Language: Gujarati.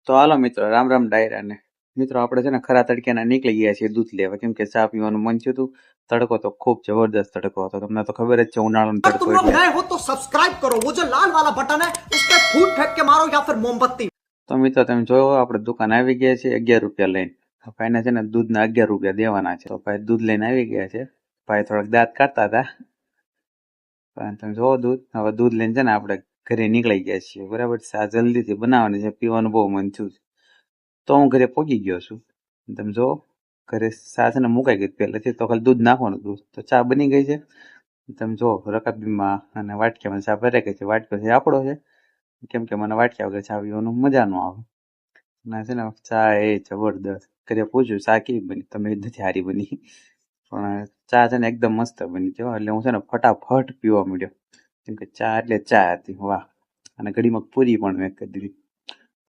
તો હાલો મિત્રો, રામ રામ ડાયરા ને મિત્રો, આપણે છે ને ખરા તડક્યાના નીકળી ગયા છીએ દૂધ લેવા, કેમ કે ચા પીવાનું મન થયું હતું. તડકો તો ખૂબ જબરદસ્ત તડકો હતો, તમને તો ખબર જ છે ઉનાળાનો अगर તડકો तुम लोग એટલે. नए हो तो सब्सक्राइब करो, वो जो लाल वाला बटन है उस पर फूट फेंक के मारो या फिर मोमबत्ती। તો મિત્રો તમે જોયો, આપણે દુકાન આવી ગયા છે 11 રૂપિયા લઈને. ભાઈને છે ને દૂધના 11 રૂપિયા દેવાના છે, તો ભાઈ દૂધ લઈને આવી ગયા છે. ભાઈ થોડાક દાંત કાઢતા હતા, પણ તમે જોવો દૂધ. હવે દૂધ લઈને છે ને આપણે ઘરે નીકળી ગયા છીએ, બરાબર. ચા જલ્દીથી બનાવવાની છે, પીવાનું બહુ મન થયું છે. તો હું ઘરે પહોંચી ગયો છું. તમે જો ઘરે ચા છે ને મુકાઈ ગઈ પહેલેથી, તો ખાલી દૂધ નાખવાનું હતું. તો ચા બની ગઈ છે. તમે જો રકાબીમાં અને વાટકીમાં ચા ભરાઈ ગઈ છે. વાટકો છે આપણો છે, કેમ કે મને વાટક્યા વગર ચા પીવાનું મજા ન આવે. અને છે ને ચા એ જબરદસ્ત. ઘરે પૂછ્યું ચા કેવી બની, તમે નથી હારી બની, પણ ચા છે ને એકદમ મસ્ત બની છે. એટલે હું છે ને ફટાફટ પીવા માંડ્યો, કેમ કે ચા એટલે ચા હતી. વાહ. અને ઘડીમાં પૂરી પણ મેં કરી દીધી.